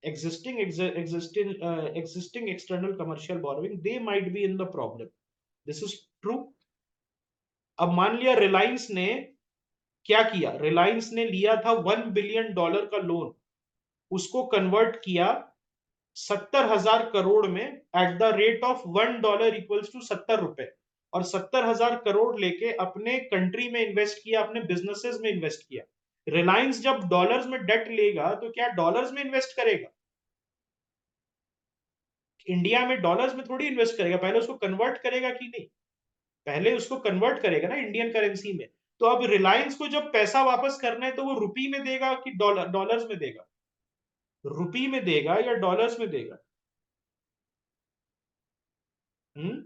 existing external commercial borrowing, they might be in the problem. This is true. अब मान लिया रिलायंस ने क्या किया, रिलायंस ने लिया था $1 बिलियन का लोन, उसको कन्वर्ट किया 70,000 करोड़ में at the rate of $1 equals to 70 रुपए, और 70,000 करोड़ लेके अपने कंट्री में इन्वेस्ट किया, अपने बिजनेसेस में इन्वेस्ट किया। रिलायंस जब डॉलर्स में डेट लेगा तो क्या डॉलर्स में इन्वेस्ट करेगा? इंडिया में डॉलर्स में थोड़ी इन्वेस्ट करेगा, पहले उसको कन्वर्ट करेगा कि नहीं? पहले उसको कन्वर्ट करेगा ना इंडियन करेंसी में। तो अब रिलायंस को जब पैसा वापस करना है तो वो रुपी में देगा कि डॉलर्स में देगा? रुपी में देगा या डॉलर्स में देगा? हम्म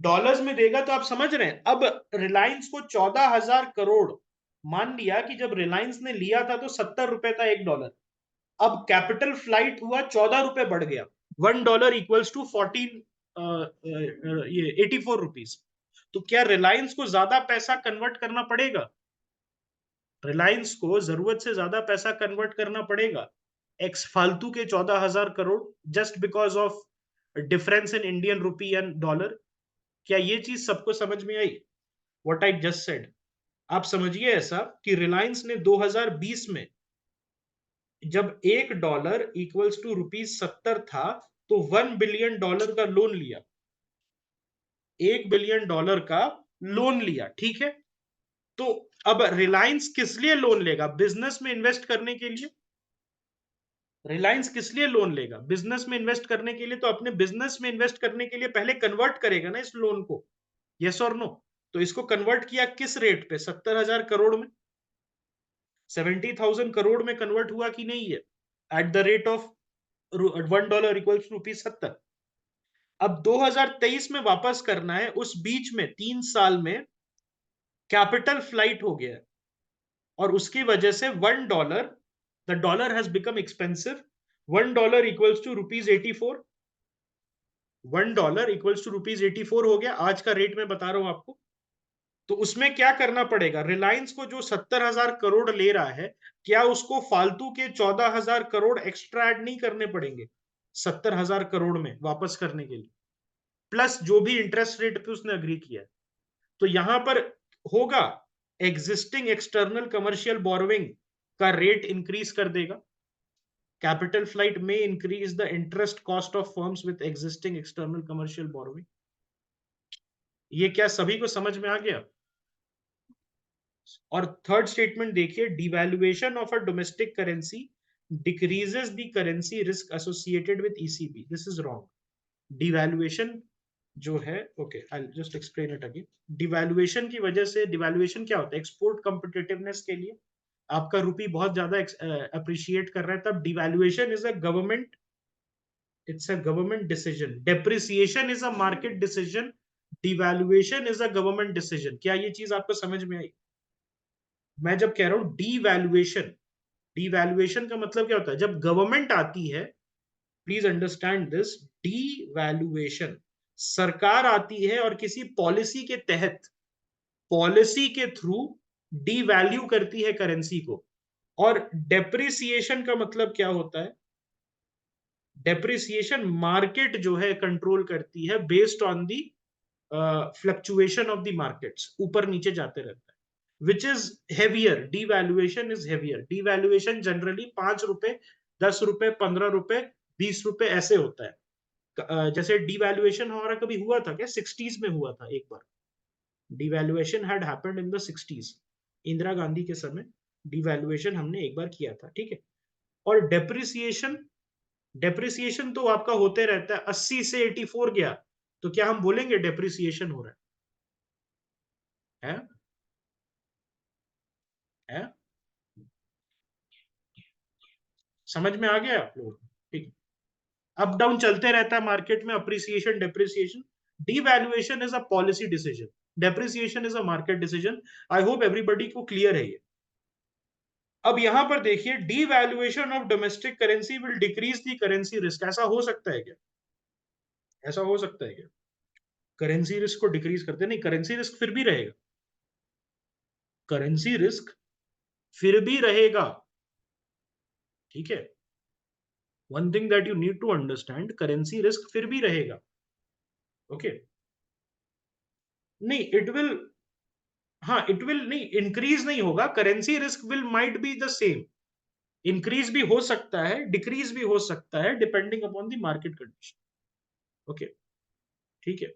डॉलर्स में देगा। तो आप समझ रहे हैं, अब रिलायंस को 14,000 करोड़, मान लिया कि जब रिलायंस ने लिया था तो 70 रुपए था $1, अब कैपिटल फ्लाइट हुआ, 14 रुपए बढ़ गया, $1 इक्वल्स टू 14, ये 84 रुपीज। तो क्या रिलायंस को ज्यादा पैसा कन्वर्ट करना पड़ेगा? रिलायंस को जरूरत से ज्यादा पैसा कन्वर्ट करना पड़ेगा एक्स फालतू के 14,000 crore, just because of difference in Indian rupee and dollar? क्या ये चीज सबको समझ में आई, व्हाट आई जस्ट सेड? आप समझिए ऐसा कि रिलायंस ने 2020 में जब $1 इक्वल्स टू ₹70 था, तो $1 बिलियन का लोन लिया, $1 बिलियन का लोन लिया, ठीक है? तो अब रिलायंस किस लिए लोन लेगा? बिजनेस में इन्वेस्ट करने के लिए। रिलायंस किस लिए लोन लेगा? बिजनेस में इन्वेस्ट करने के लिए। तो अपने बिजनेस में इन्वेस्ट करने के लिए पहले कन्वर्ट करेगा ना इस लोन को, यस और नो? तो इसको कन्वर्ट किया किस रेट पे? 70,000 करोड़ में। 70,000 करोड़ में कन्वर्ट हुआ कि नहीं है, at the rate of $1 equals to ₹70। अब 2023 में वापस करना है, उस बीच में 3 साल में कैपिटल फ्लाइट हो गया, और उसकी वजह से $1, the dollar has become expensive, $1 equals to ₹84, $1 equals to ₹84 हो गया, आज का रेट मैं बता रहा हूं आपको। तो उसमें क्या करना पड़ेगा? रिलायंस को जो 70,000 करोड़ ले रहा है, क्या उसको फालतू के 14,000 करोड़ एक्स्ट्रा ऐड नहीं करने पड़ेंगे 70,000 करोड़ में वापस करने के लिए, प्लस जो भी इंटरेस्ट रेट पे उसने अग्री किया है? तो यहां पर होगा, एग्जिस्टिंग एक्सटर्नल कमर्शियल बोरोविंग का रेट इंक्रीज कर देगा। कैपिटल फ्लाइट में increase the interest cost of firms with existing external commercial borrowing. ये क्या सभी को समझ में आ गया? और थर्ड स्टेटमेंट देखिए, devaluation of a domestic currency decreases the currency risk associated with ECB. This is wrong. Devaluation जो है, okay, I just explain it again. Devaluation की वजह से, डिवैल्यूएशन क्या होता है? एक्सपोर्ट कॉम्पिटिटिवनेस के लिए आपका रुपी बहुत ज्यादा अप्रिशिएट कर रहा है, तब devaluation is a government, it's a government decision. Depreciation is a market decision, devaluation is a government decision. क्या ये चीज आपको समझ में आई? मैं जब कह रहा हूं डिवैल्यूएशन, डिवैल्यूएशन का मतलब क्या होता है? जब गवर्नमेंट आती है, प्लीज अंडरस्टैंड दिस, डिवैल्यूएशन, सरकार आती है और किसी पॉलिसी के तहत, पॉलिसी के थ्रू डिवैल्यू करती है करेंसी को। और डेप्रिसिएशन का मतलब क्या होता है? डेप्रिसिएशन मार्केट जो है कंट्रोल करती है, based on the fluctuation of the markets, ऊपर नीचे जाते रहता है। Which is heavier? Devaluation is heavier. Devaluation generally ₹5, ₹10, ₹15, ₹20 ऐसे होता है। जैसे डिवैल्यूएशन हमारा कभी हुआ था क्या? 60s में हुआ था एक बार। Devaluation had happened in the 60s, Indira Gandhi के समय। डिवैल्यूएशन हमने एक बार किया था, ठीक है। और डेप्रिसिएशन, डेप्रिसिएशन तो आपका होते रहता है, 80 से 84 गया तो क्या हम बोलेंगे डेप्रिसिएशन हो रहा है? है? समझ में आ गया आप लोगों को? ठीक। अप डाउन चलते रहता है मार्केट में, appreciation depreciation. Devaluation is a policy decision, depreciation is a market decision. I hope everybody को क्लियर है ये। अब यहां पर देखिए, devaluation of domestic currency will decrease the currency risk. ऐसा हो सकता है क्या? ऐसा हो सकता है क्या? करेंसी रिस्क को डिक्रीज करते नहीं, करेंसी रिस्क फिर भी रहेगा, करेंसी रिस्क फिर भी रहेगा, ठीक है। One thing that you need to understand, currency risk फिर भी रहेगा, ओके। नहीं, इट विल, हाँ इट विल नहीं, इंक्रीज नहीं होगा, currency risk will might be the same. Increase भी हो सकता है, डिक्रीज भी हो सकता है, depending upon the market condition, okay, ठीक है।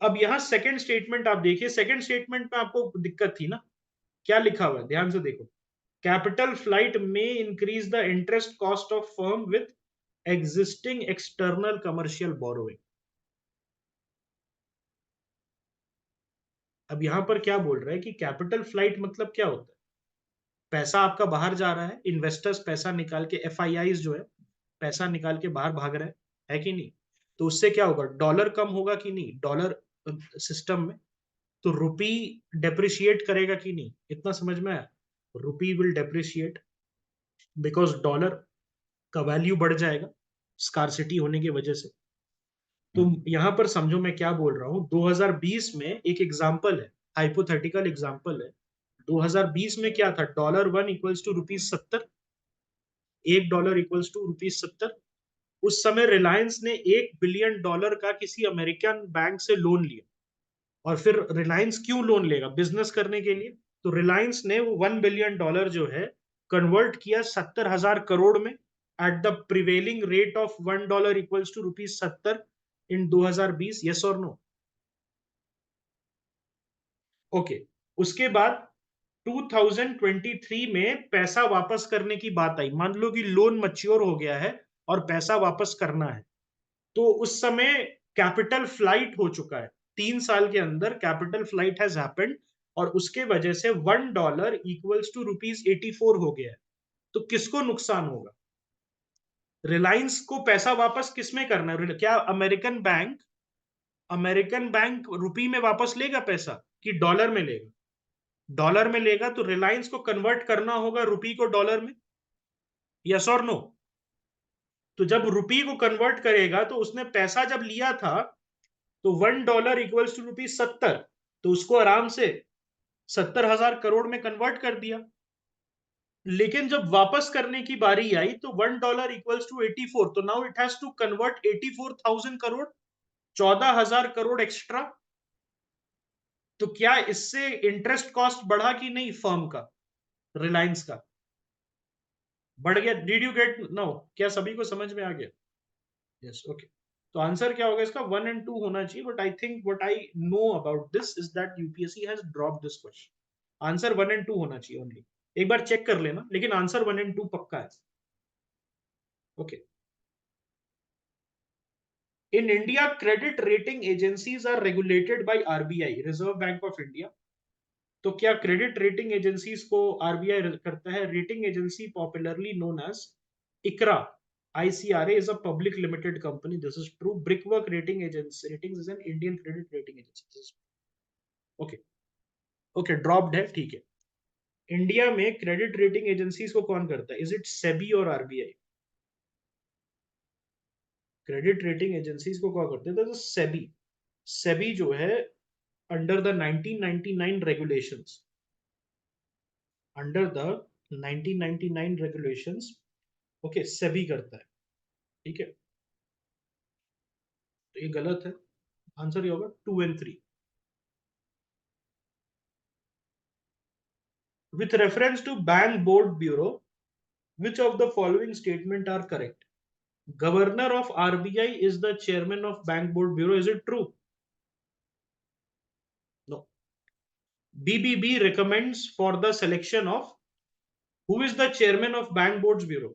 अब यहां सेकंड स्टेटमेंट आप देखिए, सेकंड स्टेटमेंट में आपको दिक्कत थी ना, क्या लिखा हुआ है ध्यान से देखो। कैपिटल फ्लाइट में increase the interest cost of firm with existing external commercial borrowing. अब यहां पर क्या बोल रहा है कि कैपिटल फ्लाइट मतलब क्या होता है? पैसा आपका बाहर जा रहा है, इन्वेस्टर्स पैसा निकाल के, एफ जो है पैसा निकाल के बाहर भाग रहे हैं, है कि नहीं? तो उससे क्या होगा, डॉलर कम होगा कि नहीं, डॉलर सिस्टम में, तो रुपी डेप्रिशिएट करेगा कि नहीं, इतना समझ में आया? रुपी विल डेप्रिशिएट बिकॉज डॉलर का वैल्यू बढ़ जाएगा स्कारसिटी होने की वजह से। तो यहां पर समझो मैं क्या बोल रहा हूं, 2020 में एक एग्जांपल है, हाइपोथेटिकल एग्जांपल है। 2020 में क्या था, dollar one equals to ₹70, $1 equals to ₹70। उस समय रिलायंस ने $1 बिलियन का किसी अमेरिकन बैंक से लोन लिया। और फिर रिलायंस क्यों लोन लेगा, बिजनेस करने के लिए। तो रिलायंस ने वो $1 बिलियन जो है कन्वर्ट किया 70,000 करोड़ में, at the prevailing rate of $1 equals to ₹70 इन 2020, यस और नो? ओके। उसके बाद 2023 में पैसा वापस करने की बात आई, मान लो कि लोन मच्योर हो गया है और पैसा वापस करना है, तो उस समय कैपिटल फ्लाइट हो चुका है, 3 साल के अंदर कैपिटल फ्लाइट हैज हैपेंड, और उसके वजह से $1 इक्वल्स टू ₹84 हो गया है। तो किसको नुकसान होगा? रिलायंस को पैसा वापस किसमें करना है, क्या अमेरिकन बैंक रुपी में वापस लेगा पैसा कि डॉलर में लेगा? डॉलर में लेगा, तो रिलायंस को कन्वर्ट करना होगा रुपी को डॉलर में, यस और नो? तो जब रुपी को कन्वर्ट करेगा, तो उसने पैसा जब लिया था, तो $1 इक्वल्स टू ₹70, तो उसको आराम से 70,000 करोड़ में कन्वर्ट कर दिया। लेकिन जब वापस करने की बारी आई, तो $1 इक्वल्स टू 84, तो now it has to convert 84,000 crore, 14,000 crore extra. तो क्या इससे इंटरेस्ट कॉस्ट बढ़ा कि नहीं फर्म का, रिलायंस का? बढ़ गया। Did you get no? क्या सभी को समझ में आ गया? Yes, okay. तो आंसर क्या होगा इसका, 1 और 2 होना चाहिए, but I think what I know about this is that UPSC has drop this question. Answer 1 और 2 होना चाहिए ओनली। एक बार चेक कर लेना, लेकिन आंसर 1 और 2 पक्का है, okay. In India credit rating agencies are regulated by RBI, reserve bank of India. तो क्या क्रेडिट रेटिंग एजेंसीज को आरबीआई करता है? Rating agency popularly known as ICRA, ICRA is a public limited company. This is true. Brickwork Rating Agency Ratings is an Indian credit rating agency. Okay, okay, dropped है, ठीक है। India में credit rating agencies को कौन करता है? Is it SEBI और RBI? Credit rating agencies को कौन करते हैं? तो सेबी। सेबी जो है, under the 1999 regulations, under the 1999 regulations, okay, SEBI करता है, ठीक है। तो ये गलत है, आंसर ये होगा 2 और 3। With reference to Bank Board Bureau, which of the following statement are correct? Governor of RBI is the chairman of Bank Board Bureau. Is it true? No. BBB recommends for the selection of who is the chairman of Bank Boards Bureau?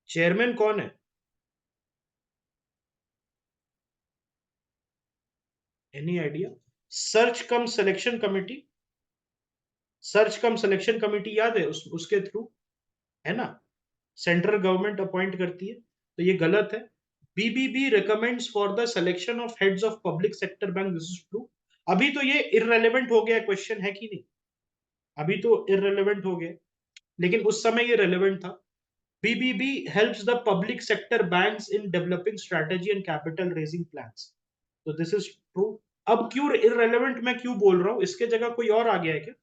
Chairman कौन है? Any idea? Search कम selection committee, search कम selection committee याद है? उसके through है ना, central government appoint करती है, तो ये गलत है। BBB recommends for the selection of heads of public sector bank, this is true. अभी तो ये इररेलेवेंट हो गया क्वेश्चन, है कि नहीं? अभी तो इररेलेवेंट हो गया, लेकिन उस समय ये रेलेवेंट था। BBB helps the public sector banks in developing strategy and capital raising plans. So this is true. अब क्यों irrelevant मैं क्यों बोल रहा हूं? इसके जगह कोई और आ गया है क्या?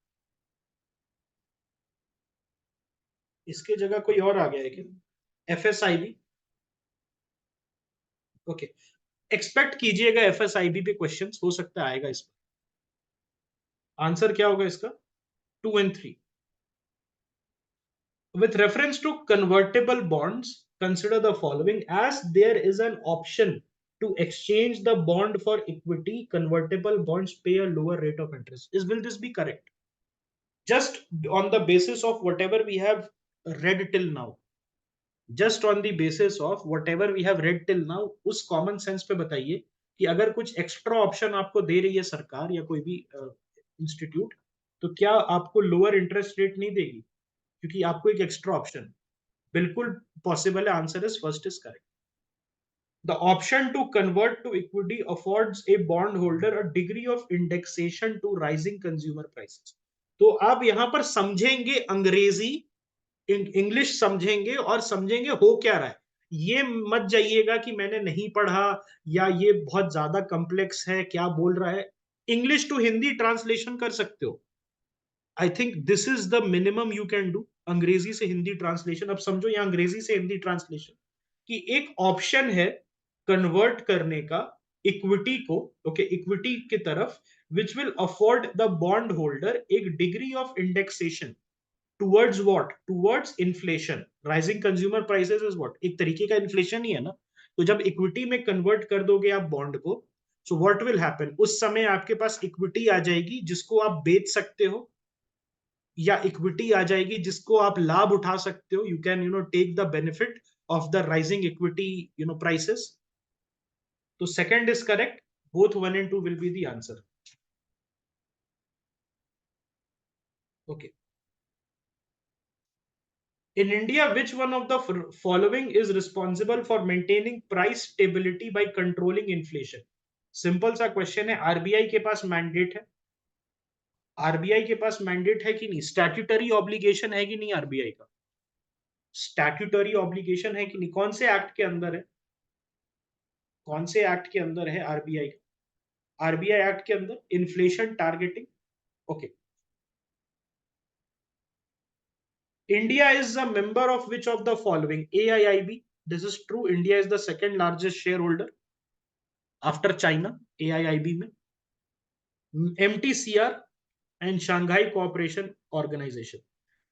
इसके जगह कोई और आ गया है क्या? FSIB। ओके, एक्सपेक्ट कीजिएगा FSIB पे क्वेश्चंस हो सकता है आएगा इस पर। आंसर क्या होगा इसका? 2 and 3। With reference to convertible bonds, consider the following: as there is an option to exchange the bond for equity, convertible bonds pay a lower rate of interest. Will this be correct? Just on the basis of whatever we have read till now, just on the basis of whatever we have read till now, उस common sense पे बताइए कि अगर कुछ extra option आपको दे रही है सरकार या कोई भी इंस्टीट्यूट, तो क्या आपको lower interest rate नहीं देगी? क्योंकि आपको एक एक्स्ट्रा ऑप्शन बिल्कुल पॉसिबल है। Answer is first is correct. The option to convert to equity affords a bond holder a degree of indexation to rising consumer prices. तो आप यहां पर समझेंगे अंग्रेजी, इंग्लिश समझेंगे और समझेंगे हो क्या रहा है। ये मत जाइएगा कि मैंने नहीं पढ़ा या ये बहुत ज्यादा कॉम्प्लेक्स है, क्या बोल रहा है। इंग्लिश टू हिंदी ट्रांसलेशन कर सकते हो। I think this is the minimum you can do. अंग्रेजी से हिंदी ट्रांसलेशन, अब समझो यहाँ अंग्रेजी से हिंदी ट्रांसलेशन कि एक ऑप्शन है कन्वर्ट करने का इक्विटी को, ओके, इक्विटी की तरफ, which will afford the bond holder एक degree of indexation towards what, towards inflation. Rising consumer prices is what, एक तरीके का इन्फ्लेशन ही है ना। तो जब इक्विटी में कन्वर्ट कर दोगे आप बॉन्ड को, सो व्हाट विल हैपन, उस समय आपके पास इक्विटी आ जाएगी जिसको आप बेच सकते हो, या इक्विटी आ जाएगी जिसको आप लाभ उठा सकते हो। You can take the benefit of the rising equity prices. तो second is correct, both 1 and 2 will be the answer. Okay, in India, which one of the following is responsible for maintaining price stability by controlling inflation? Simple सा question है। RBI के पास mandate है, RBI के पास mandate है कि नहीं? Statutory obligation है कि नहीं आरबीआई का? स्टैट्यूटरी ऑब्लिगेशन है कि नहीं? कौन से एक्ट के अंदर है? कौन से एक्ट के अंदर है आरबीआई का? आरबीआई एक्ट के अंदर inflation targeting. Okay, India is a member of which of the following? AIIB, this is true. India is the second largest share holder after China AIIB में। MTCR and Shanghai cooperation organisation.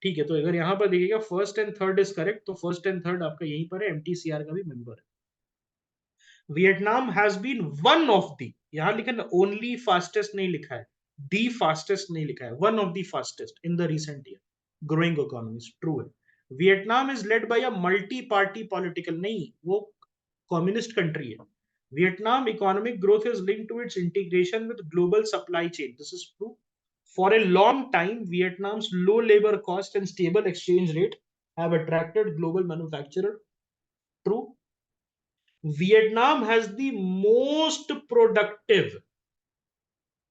ठीक है, तो अगर यहां पर देखिएगा first and third is correct, तो first and third आपका यहीं पर है। MTCR का भी मेंबर है। Vietnam has been one of the, यहां लिखा ना ओनली फास्टेस्ट नहीं लिखा है, दी फास्टेस्ट नहीं लिखा है, one of the fastest in the recent year growing economies, true है। Vietnam is led by a multi party political, नहीं, वो कम्युनिस्ट कंट्री है। Vietnam economic growth is linked to its integration with global supply chain, this is true. For a long time, Vietnam's low labor cost and stable exchange rate have attracted global manufacturer. True. Vietnam has the most productive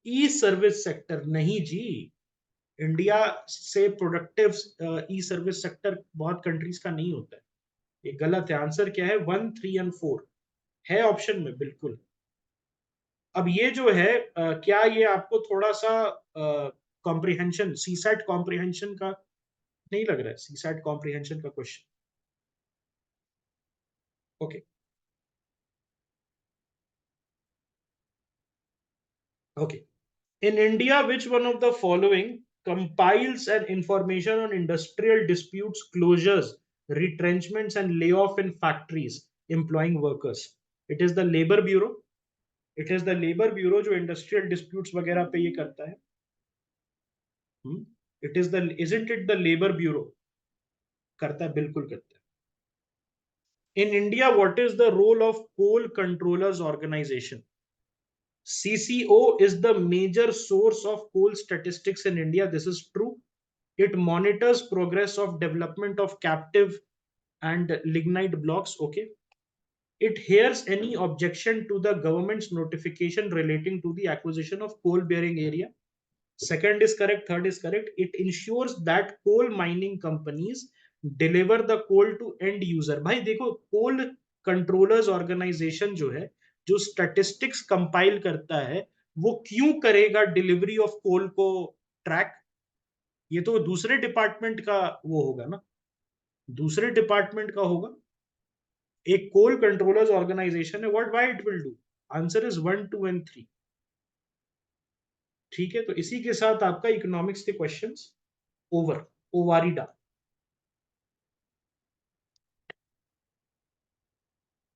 e-service sector. नहीं जी, India से productive ई-सर्विस sector बहुत countries का नहीं होता है। ये गलत है। आंसर क्या है? 1, 3 and 4 है ऑप्शन में, बिल्कुल। अब ये जो है क्या ये आपको थोड़ा सा कॉम्प्रिहेंशन, सीसैट कॉम्प्रिहेंशन का नहीं लग रहा है? सीसैट कॉम्प्रिहेंशन का question. Okay, okay. In India, which one of the following compiles an information on industrial disputes, closures, retrenchments, and layoff in factories employing workers? It is the Labor Bureau, it is the labour bureau जो industrial disputes वगैरह पे ये करता है. It is the isn't it the labour bureau? करता है, बिल्कुल करता है. In India, what is the role of Coal Controllers Organization? CCO is the major source of coal statistics in India. This is true. It monitors progress of development of captive and lignite blocks. Okay. It hears any objection to the government's notification relating to the acquisition of coal bearing area. Second is correct. Third is correct. It ensures that coal mining companies deliver the coal to end user. भाई देखो, coal controllers organization जो है, जो statistics compile करता है, वो क्यों करेगा डिलीवरी ऑफ कोल को ट्रैक? ये तो दूसरे डिपार्टमेंट का वो होगा ना, दूसरे डिपार्टमेंट का होगा. एक कोल कंट्रोलर्स ऑर्गेनाइजेशन है. What why it will do? Answer is 1 2 and 3. ठीक है, तो इसी के साथ आपका इकोनॉमिक्स के क्वेश्चंस ओवर. ओवारिडा.